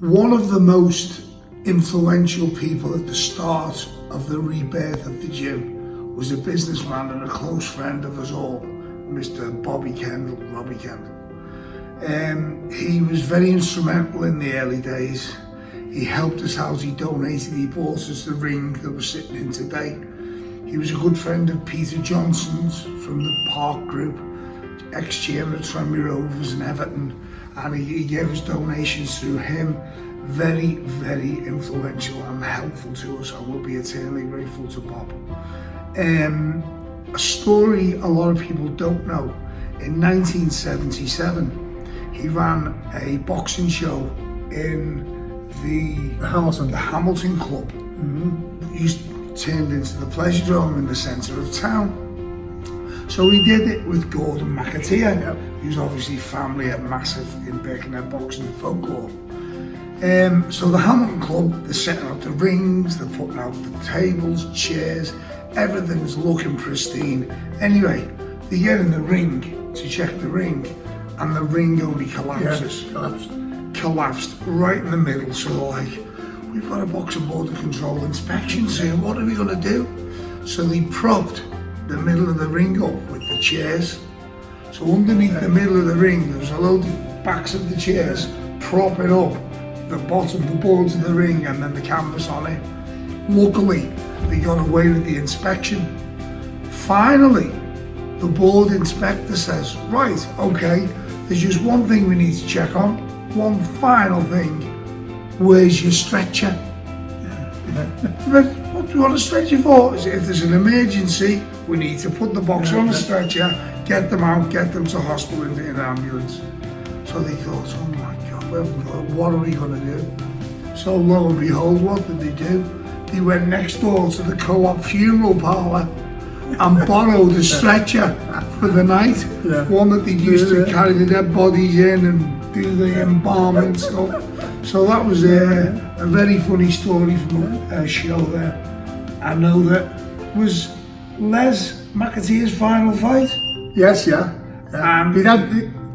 One of the most influential people at the start of the rebirth of the gym was a businessman and a close friend of us all, Mr. Bobby Kendall, Robbie Kendall. He was very instrumental in the early days. He helped us out, he donated, he bought us the ring that we're sitting in today. He was a good friend of Peter Johnson's from the Park Group, ex-chairman of Tranmere Rovers and Everton, and he gave us donations through him. Very, very influential and helpful to us. I will be eternally grateful to Bob. A story a lot of people don't know. In 1977, he ran a boxing show in the Hamilton Club. Turned into the Pleasure Dome in the centre of town. So he did it with Gordon McAteer, who's obviously family at massive in Birkenhead boxing folklore. So the Hamilton Club, they're setting up the rings, they're putting out the tables, chairs, everything's looking pristine. Anyway, they get in the ring to check the ring, and the ring only collapses. Collapsed right in the middle. So like, we've got a boxing board of control inspection soon, what are we going to do? So they propped the middle of the ring up with the chairs. So underneath the middle of the ring, there was a load of backs of the chairs propping up the bottom, the boards of the ring, and then the canvas on it. Luckily, they got away with the inspection. Finally, the board inspector says, right, okay, there's just one thing we need to check on, one final thing. Where's your stretcher? What do you want a stretcher for? If there's an emergency, we need to put the boxer on a stretcher, get them out, get them to hospital in an ambulance. So they thought, oh my God, what are we going to do? So lo and behold, what did they do? They went next door to the Co-op funeral parlour and borrowed a stretcher for the night. One that they used to carry the dead bodies in and do the embalming and stuff. So that was a very funny story from a show there. I know that was Les McAteer's final fight. Yes, and he'd had,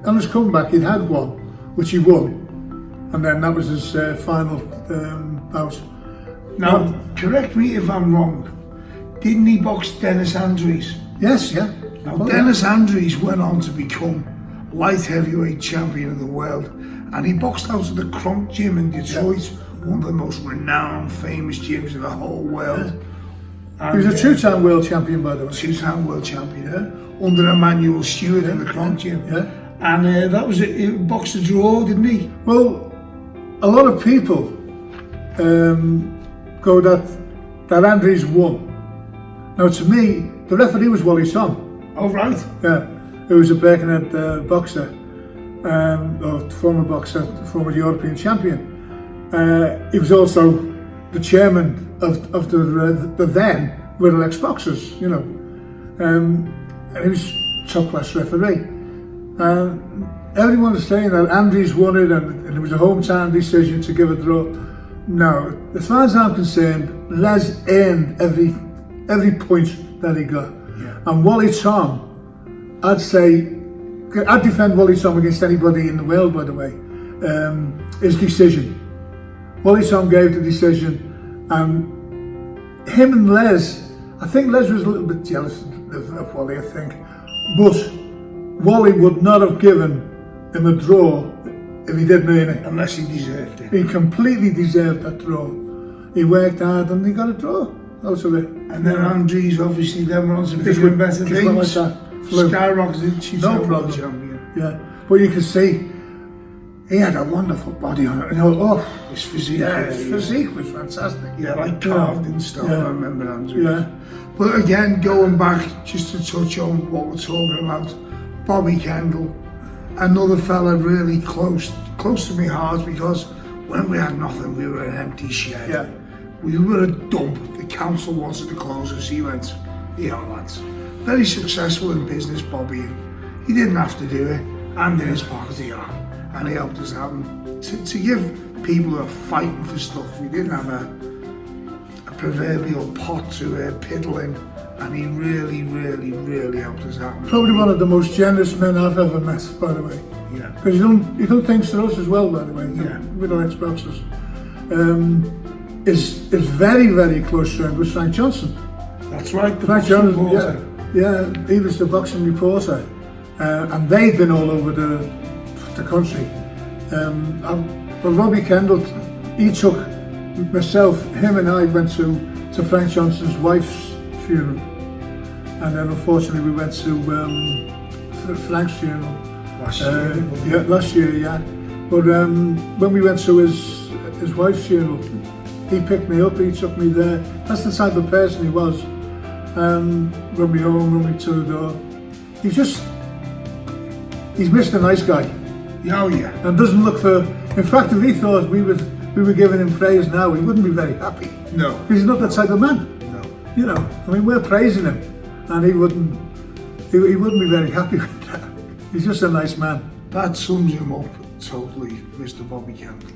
on his comeback, he'd had one, which he won, and then that was his final bout. Now, correct me if I'm wrong, didn't he box Dennis Andrews? Yes, Now, Dennis Andrews went on to become light heavyweight champion of the world, and he boxed out of the Kronk gym in Detroit, one of the most renowned, famous gyms in the whole world. And, he was a two-time world champion, by the way. Two-time world champion, under Emmanuel Stewart in the Kronk gym. And that was it. He boxed a draw, didn't he? Well, a lot of people go that Andrews won. Now, to me, the referee was Wally Tom. Oh, right. Who was a Birkenhead boxer, or former boxer, former European champion. He was also the chairman of the then World ex-boxers, you know. And he was top-class referee. Everyone was saying that Andrews won it and it was a hometown decision to give a draw. No, as far as I'm concerned, Les earned every point that he got. And Wally Tom, I'd defend Wally Tom against anybody in the world, by the way. His decision. Wally Tom gave the decision, and him and Les, I think Les was a little bit jealous of Wally, I think. But Wally would not have given him a draw if he didn't earn it. Unless he deserved it. He completely deserved that draw. He worked hard and he got a draw out of it. And then Andrews obviously then went on to bigger and better things. Skyrocketed, two-time world champion. But you can see he had a wonderful body on it. His physique. His physique was fantastic. Like carved in stone. I remember Andrews. But again, going back just to touch on what we're talking about, Bobby Kendall, another fella really close to my heart, because when we had nothing, we were an empty shed. We were a dump. The council wanted to close us. He went, lads. Very successful in business, Bobby. He didn't have to do it, and in his pocket and he helped us out. To give people who are fighting for stuff, we didn't have a proverbial pot to piddle in, and he really, really, really helped us out. Probably one of the most generous men I've ever met, by the way. Yeah. Because he done things to us as well, by the way, Yeah. with our ex-boxers. Is very, very close friend with Frank Johnson. That's right, the Frank boxing Johnson, reporter. yeah, he was the boxing reporter, and they'd been all over the country. But Bobby Kendall, he took myself, him and I went to Frank Johnson's wife's funeral, and then unfortunately we went to Frank's funeral. Last year. Yeah, last year, yeah. But when we went to his wife's funeral, he picked me up, he took me there. That's the type of person he was. Run me home, run me to the door. He's Mr. Nice Guy. Oh yeah. And doesn't look for, in fact, if he thought we were giving him praise now, he wouldn't be very happy. No. He's not that type of man. No. You know, I mean, we're praising him, and he wouldn't be very happy with that. He's just a nice man. That sums him up totally, Mr. Bobby Kendall.